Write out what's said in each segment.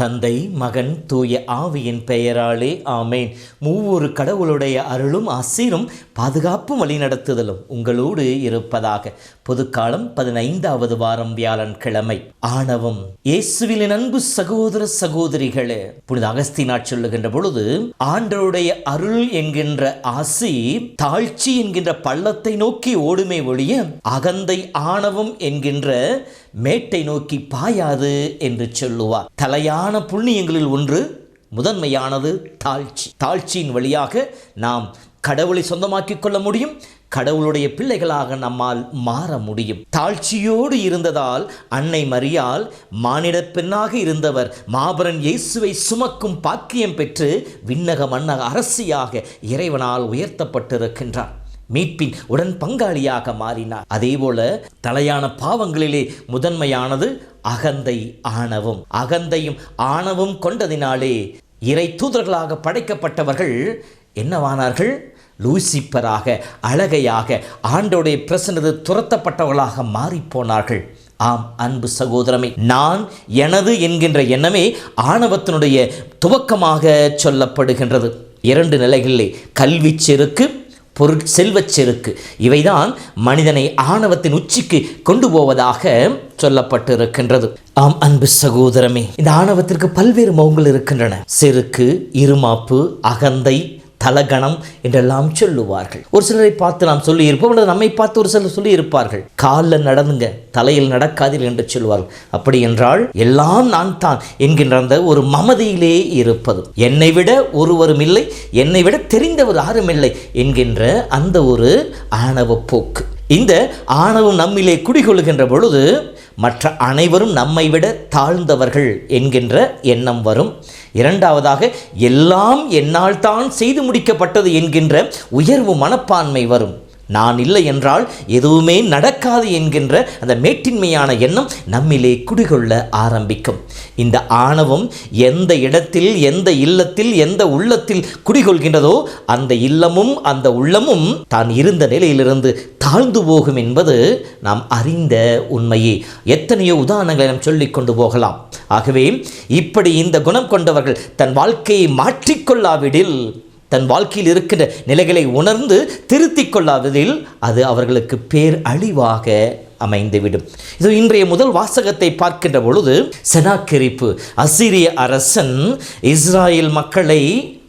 தந்தை, மகன், தூய ஆவியின் பெயராலே ஆமேன். மூவொரு கடவுளுடைய அருளும் ஆசீரும் பாதுகாப்பும் வழிநடத்துதலும் உங்களோடு இருப்பதாக. பொதுக்காலம் 15வது வாரம் வியாழன் கிழமை. ஆணவம். இயேசுவின் அன்பு சகோதர சகோதரிகளே, புனித அகஸ்தீனார் சொல்லுகின்ற பொழுது, ஆண்டவருடைய அருள் என்கின்ற ஆசி தாழ்ச்சி என்கின்ற பள்ளத்தை நோக்கி ஓடுமே ஒழிய அகந்தை ஆணவம் என்கின்ற மேட்டை நோக்கி பாயாது என்று சொல்லுவார். தலையான புண்ணியங்களில் ஒன்று முதன்மையானது தாழ்ச்சி. தாழ்ச்சியின் வழியாக நாம் கடவுளை சொந்தமாக்கிக் கொள்ள முடியும். கடவுளுடைய பிள்ளைகளாக நம்மால் மாற முடியும். தாழ்ச்சியோடு இருந்ததால் அன்னை மரியாள் மானிட பெண்ணாக இருந்தவர் மாபரன் இயேசுவை சுமக்கும் பாக்கியம் பெற்று விண்ணக மன்னக அரசியாக இறைவனால் உயர்த்தப்பட்டிருக்கின்றார். மீட்பின் உடன் பங்காளியாக மாறினார். அதேபோல தலையான பாவங்களிலே முதன்மையானது அகந்தை ஆணவம். அகந்தையும் ஆணவம் கொண்டதினாலே இறை தூதர்களாக படைக்கப்பட்டவர்கள் என்னவானார்கள்? லூசிப்பராக, அழகையாக, ஆண்டோடைய பிரசன்னது துரத்தப்பட்டவர்களாக மாறிப்போனார்கள். ஆம் அன்பு சகோதரமே, நான் எனது என்கின்ற எண்ணமே ஆணவத்தினுடைய துவக்கமாக சொல்லப்படுகின்றது. 2 நிலைகளிலே கல்வி செருக்கு, செல்வச் செருக்கு, இவைதான் மனிதனை ஆணவத்தின் உச்சிக்கு கொண்டு போவதாக சொல்லப்பட்டு இருக்கின்றது. ஆம் அன்பு சகோதரமே, இந்த ஆணவத்திற்கு பல்வேறு முகங்கள் இருக்கின்றன. செருக்கு, இருமாப்பு, அகந்தை, தலகணம் என்றெல்லாம் சொல்லுவார்கள். ஒரு சிலரை பார்த்து நாம் சொல்லி இருப்போம், நம்மை பார்த்து ஒரு சிலர் சொல்லி இருப்பார்கள், காலில் நடந்துங்க, தலையில் நடக்காதீர்கள் என்று சொல்லுவார்கள். அப்படி என்றால் எல்லாம் நான் தான் என்கின்ற அந்த ஒரு மமதியிலே இருப்பது, என்னை விட ஒருவரும் இல்லை, என்னை விட தெரிந்தவர் யாரும் இல்லை என்கின்ற அந்த ஒரு ஆணவ போக்கு. இந்த ஆணவம் நம்மிலே குடிகொள்கின்ற பொழுது மற்ற அனைவரும் நம்மை விட தாழ்ந்தவர்கள் என்கின்ற எண்ணம் வரும். 2வதாக எல்லாம் என்னால் தான் செய்து முடிக்கப்பட்டது என்கின்ற உயர்வு மனப்பான்மை வரும். நான் இல்லை என்றால் எதுவுமே நடக்காது என்கின்ற அந்த மேட்டின்மையான எண்ணம் நம்மிலே குடிகொள்ள ஆரம்பிக்கும். இந்த ஆணவம் எந்த இடத்தில், எந்த இல்லத்தில், எந்த உள்ளத்தில் குடிகொள்கின்றதோ அந்த இல்லமும் அந்த உள்ளமும் தான் இருந்த நிலையிலிருந்து தாழ்ந்து போகும் என்பது நாம் அறிந்த உண்மையே. எத்தனையோ உதாரணங்களை நாம் சொல்லிக் கொண்டு போகலாம். ஆகவே இப்படி இந்த குணம் கொண்டவர்கள் தன் வாழ்க்கையை மாற்றிக்கொள்ளாவிடில், தன் வாழ்க்கையில் இருக்கின்ற நிலைகளை உணர்ந்து திருத்திக் கொள்ளாததில் அது அவர்களுக்கு பேர் அழிவாக அமைந்துவிடும். இது இன்றைய முதல் வாசகத்தை பார்க்கின்ற பொழுது, செனாகெரிப்பு அசீரிய அரசன் இஸ்ராயேல் மக்களை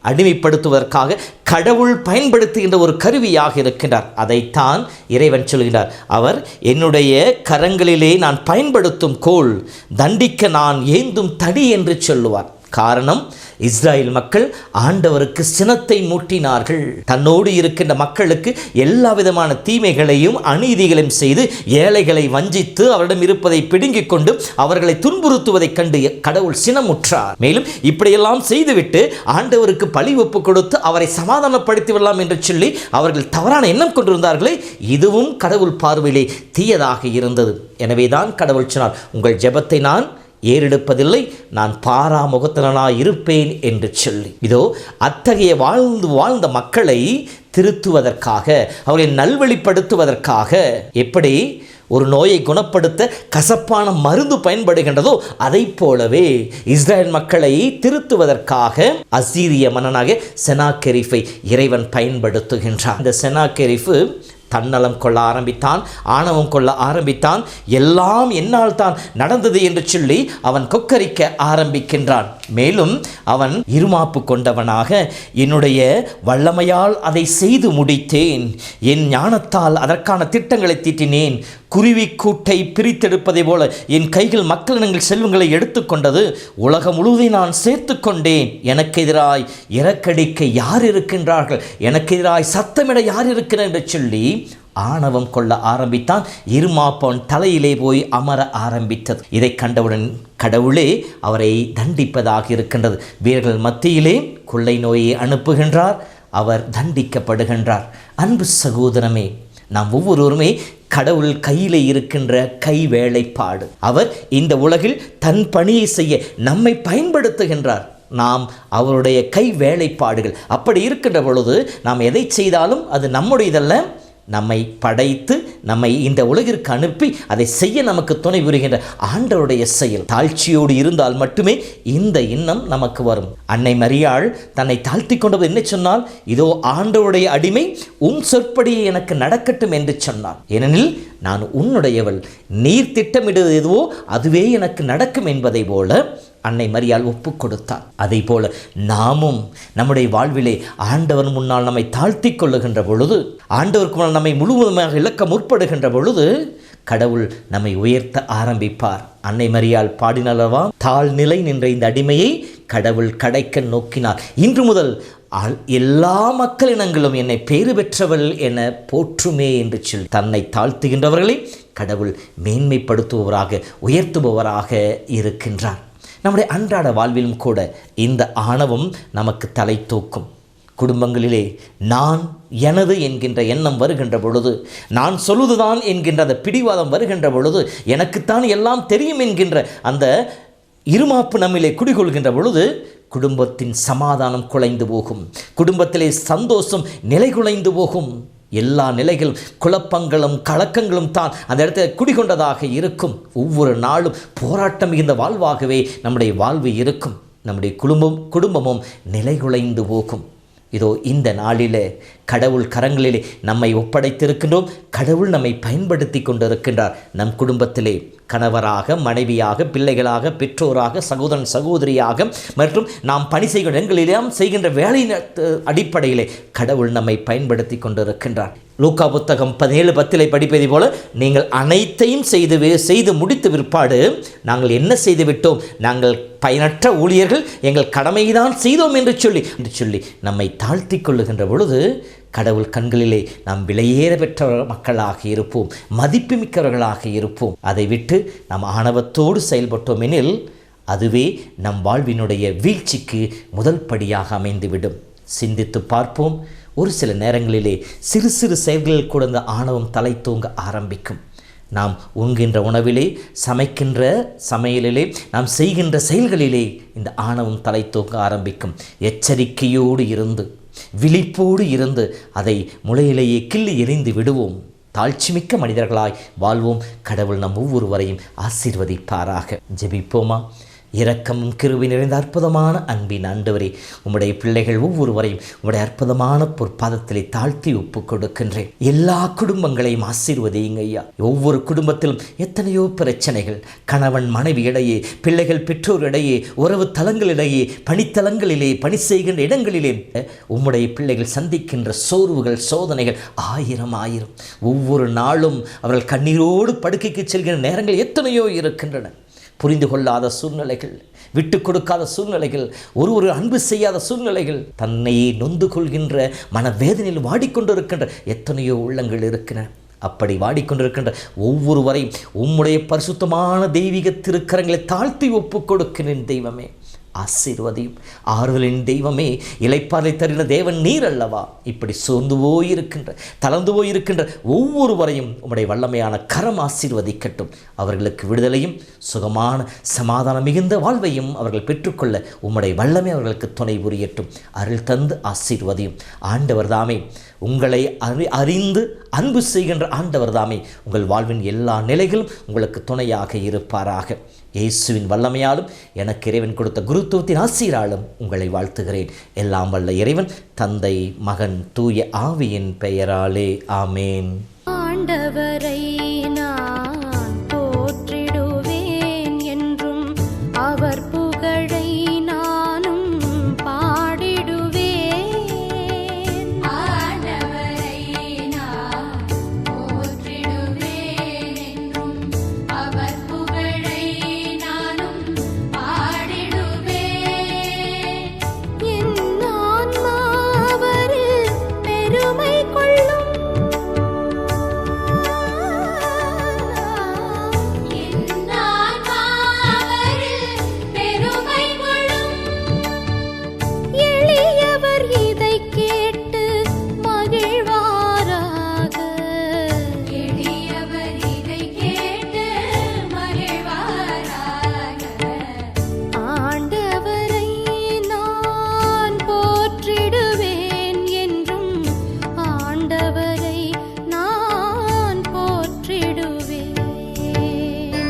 அடிமைப்படுத்துவதற்காக கடவுள் பயன்படுத்துகின்ற ஒரு கருவியாக இருக்கின்றார். அதைத்தான் இறைவன் சொல்கிறார். அவர் என்னுடைய கரங்களிலே நான் பயன்படுத்தும் கோல், தண்டிக்க நான் ஏந்தும் தடி என்று சொல்லுவார். காரணம், இஸ்ராயேல் மக்கள் ஆண்டவருக்கு சினத்தை மூட்டினார்கள். தன்னோடு இருக்கின்ற மக்களுக்கு எல்லா விதமான தீமைகளையும் அநீதிகளையும் செய்து ஏழைகளை வஞ்சித்து அவரிடம் இருப்பதை பிடுங்கிக் கொண்டு அவர்களை துன்புறுத்துவதைக் கண்டு கடவுள் சினமுற்றார். மேலும் இப்படியெல்லாம் செய்துவிட்டு ஆண்டவருக்கு பழி ஒப்பு கொடுத்து அவரை சமாதானப்படுத்தி விடலாம் என்று சொல்லி அவர்கள் தவறான எண்ணம் கொண்டிருந்தார்களே, இதுவும் கடவுள் பார்வையிலே தீயதாக இருந்தது. எனவேதான் கடவுள் சொன்னார், உங்கள் ஜெபத்தை நான் ஏறெடுப்பதில்லை, நான் பாராமுகத்தனாய் இருப்பேன் என்று சொல்லி. இதோ அத்தகைய வாழ்ந்த மக்களை திருத்துவதற்காக, அவர்களை நல்வழிப்படுத்துவதற்காக, எப்படி ஒரு நோயை குணப்படுத்த கசப்பான மருந்து பயன்படுகின்றதோ அதை போலவே இஸ்ரேல் மக்களை திருத்துவதற்காக அசீரிய மன்னனாக செனாகெரிப்பை இறைவன் பயன்படுத்துகின்றார். இந்த செனாகெரிப்பு தன்னலம் கொள்ள ஆரம்பித்தான், ஆணவம் கொள்ள ஆரம்பித்தான். எல்லாம் என்னால் தான் நடந்தது என்று சொல்லி அவன் கொக்கரிக்க ஆரம்பிக்கின்றான். மேலும் அவன் இருமாப்பு கொண்டவனாக, என்னுடைய வல்லமையால் அதை செய்து முடித்தேன், என் ஞானத்தால் அதற்கான திட்டங்களை தீட்டினேன், குருவி கூட்டை பிரித்தெடுப்பதை போல என் கைகள் மக்களினங்கள் செல்வங்களை எடுத்துக்கொண்டது, உலகம் முழுவதையும் நான் சேர்த்து கொண்டேன், எனக்கு எதிராய் இறக்கடிக்க யார் இருக்கின்றார்கள், எனக்கு எதிராய் சத்தமிட யார் இருக்கிறார் என்று சொல்லி ஆணவம் கொள்ள ஆரம்பித்தான். இருமாப்பவன் தலையிலே போய் அமர ஆரம்பித்தது. இதை கண்டவுடன் கடவுளே அவரை தண்டிப்பதாக இருக்கின்றது. வீரர்கள் மத்தியிலே கொள்ளை நோயை அனுப்புகின்றார், அவர் தண்டிக்கப்படுகின்றார். அன்பு சகோதரமே, நாம் ஒவ்வொருவருமே கடவுள் கையில் இருக்கின்ற கை வேலைப்பாடு. அவர் இந்த உலகில் தன் பணியை செய்ய நம்மை பயன்படுத்துகின்றார். நாம் அவருடைய கை வேலைப்பாடுகள். அப்படி இருக்கின்ற பொழுது நாம் எதை செய்தாலும் அது நம்முடையதல்ல, நம்மை படைத்து நம்மை இந்த உலகிற்கு அனுப்பி அதை செய்ய நமக்கு துணை புரிகின்ற ஆண்டவருடைய செயல். தாழ்ச்சியோடு இருந்தால் மட்டுமே இந்த எண்ணம் நமக்கு வரும். அன்னை மரியாள் தன்னை தாழ்த்தி கொண்டது என்ன சொன்னால், இதோ ஆண்டவருடைய அடிமை, உன் சொற்படியே எனக்கு நடக்கட்டும் என்று சொன்னார். ஏனெனில் நான் உன்னுடையவள், நீர் திட்டமிடுவது எதுவோ அதுவே எனக்கு நடக்கும் என்பதை போல அன்னை மரியாள் ஒப்பு கொடுத்தார். அதை போல நாமும் நம்முடைய வாழ்விலே ஆண்டவர் முன்னால் நம்மை தாழ்த்தி கொள்ளுகின்ற பொழுது, ஆண்டவருக்கு முன்னால் நம்மை முழுவதுமாக இழக்க முற்படுகின்ற பொழுது கடவுள் நம்மை உயர்த்த ஆரம்பிப்பார். அன்னை மரியாள் பாடினல்லவா, தாழ்நிலை நின்ற இந்த அடிமையை கடவுள் கடைக்க நோக்கினார். இன்று முதல் எல்லா மக்களினங்களும் என்னை பேறு பெற்றவள் என போற்றுமே என்று சொல்லி தன்னை தாழ்த்துகின்றவர்களை கடவுள் மேன்மைப்படுத்துபவராக உயர்த்துபவராக இருக்கின்றார். நம்முடைய அன்றாட வாழ்விலும் கூட இந்த ஆணவம் நமக்கு தலை தூக்கும். குடும்பங்களிலே நான் எனது என்கின்ற எண்ணம் வருகின்ற பொழுது, நான் சொல்லுதுதான் என்கின்ற அந்த பிடிவாதம் வருகின்ற பொழுது, எனக்குத்தான் எல்லாம் தெரியும் என்கின்ற அந்த இருமாப்பு நம்மிலே குடிகொள்கின்ற பொழுது குடும்பத்தின் சமாதானம் குலைந்து போகும், குடும்பத்திலே சந்தோஷம் நிலைகுலைந்து போகும். எல்லா நிலைகளும் குழப்பங்களும் கலக்கங்களும் தான் அந்த இடத்துல குடிகொண்டதாக இருக்கும். ஒவ்வொரு நாளும் போராட்டம் மிகுந்த வாழ்வாகவே நம்முடைய வாழ்வு இருக்கும். நம்முடைய குடும்பமும் நிலைகுலைந்து போகும். இதோ இந்த நாளிலே கடவுள் கரங்களிலே நம்மை ஒப்படைத்திருக்கின்றோம். கடவுள் நம்மை பயன்படுத்தி கொண்டிருக்கின்றார். நம் குடும்பத்திலே கணவராக, மனைவியாக, பிள்ளைகளாக, பெற்றோராக, சகோதரன் சகோதரியாக மற்றும் நாம் பணி செய்கிற இடங்களிலும் செய்கின்ற வேலையின் அடிப்படையிலே கடவுள் நம்மை பயன்படுத்தி கொண்டிருக்கின்றார். லூக்கா புத்தகம் 17:10 படிப்பதை போல, நீங்கள் அனைத்தையும் செய்து முடித்து பிற்பாடு நாங்கள் என்ன செய்து விட்டோம், நாங்கள் பயனற்ற ஊழியர்கள், எங்கள் கடமைதான் செய்தோம் என்று சொல்லி நம்மை தாழ்த்தி கொள்ளுகின்ற பொழுது கடவுள் கண்களிலே நாம் விலையேற பெற்ற மக்களாக இருப்போம், மதிப்பு மிக்கவர்களாக இருப்போம். அதை விட்டு நாம் ஆணவத்தோடு செயல்பட்டோம் எனில் அதுவே நம் வாழ்வினுடைய வீழ்ச்சிக்கு முதல் படியாக அமைந்துவிடும். சிந்தித்து பார்ப்போம். ஒரு சில நேரங்களிலே சிறு சிறு செயல்களில் கூட இந்த ஆணவம் தலை தூங்க ஆரம்பிக்கும். நாம் உண்கின்ற உணவிலே, சமைக்கின்ற சமையலிலே, நாம் செய்கின்ற செயல்களிலே இந்த ஆணவம் தலை தூங்க ஆரம்பிக்கும். எச்சரிக்கையோடு இருந்து, விழிப்போடு இருந்து அதை முளையிலேயே கிள்ளி எறிந்து விடுவோம். தாழ்ச்சிமிக்க மனிதர்களாய் வாழ்வோம். கடவுள் நம் ஒவ்வொருவரையும் ஆசீர்வதிப்பாராக. ஜெபிப்போமா. இரக்கமும் கிருபை நிறைந்த அற்புதமான அன்பின் ஆண்டவரே, உம்முடைய பிள்ளைகள் ஒவ்வொருவரையும் உம்முடைய அற்புதமான பொற்பாதத்திலே தாழ்த்தி ஒப்பு கொடுக்கின்றேன். எல்லா குடும்பங்களையும் ஆசீர்வதியுங்க ஐயா. ஒவ்வொரு குடும்பத்திலும் எத்தனையோ பிரச்சனைகள், கணவன் மனைவி இடையே, பிள்ளைகள் பெற்றோர் இடையே, உறவு தலங்களிடையே, பணித்தலங்களிலே, பணி செய்கின்ற இடங்களிலே உம்முடைய பிள்ளைகள் சந்திக்கின்ற சோர்வுகள், சோதனைகள் ஆயிரம். ஒவ்வொரு நாளும் அவர்கள் கண்ணீரோடு படுக்கைக்கு செல்கின்ற நேரங்கள் எத்தனையோ இருக்கின்றன. புரிந்து கொள்ளாத சூழ்நிலைகள், விட்டு கொடுக்காத சூழ்நிலைகள், ஒரு அன்பு செய்யாத சூழ்நிலைகள், தன்னையே நொந்து கொள்கின்ற மனவேதனையில் வாடிக்கொண்டிருக்கின்ற எத்தனையோ உள்ளங்கள் இருக்கின்றன. அப்படி வாடிக்கொண்டிருக்கின்ற ஒவ்வொருவரையும் உம்முடைய பரிசுத்தமான தெய்வீக திருக்கரங்களை தாழ்த்தி ஒப்பு கொடுக்கிறேன். தெய்வமே, ஆசீர்வதியும். ஆறுதலின் தெய்வமே, இளைப்பாறை தருகிற தேவன் நீர் அல்லவா. இப்படி சோர்ந்து போயிருக்கின்ற, தளர்ந்து போயிருக்கின்ற ஒவ்வொருவரையும் உம்முடைய வல்லமையான கரம் ஆசீர்வதிக்கட்டும். அவர்களுக்கு விடுதலையும் சுகமான சமாதானம் மிகுந்த வாழ்வையும் அவர்கள் பெற்றுக்கொள்ள உம்முடைய வல்லமை அவர்களுக்கு துணை புரியட்டும். அருள் தந்து ஆசீர்வதியும். ஆண்டவர் தாமே, உங்களை அறிந்து அன்பு செய்கின்ற ஆண்டவர் தாமே உங்கள் வாழ்வின் எல்லா நிலைகளும் உங்களுக்கு துணையாக இருப்பாராக. இயேசுவின் வல்லமையாலும் எனக்கு இறைவன் கொடுத்த குருத்துவத்தின் ஆசீராலும் உங்களை வாழ்த்துகிறேன். எல்லாம் வல்ல இறைவன், தந்தை, மகன், தூய ஆவியின் பெயராலே. ஆமேன். ஆண்டவரை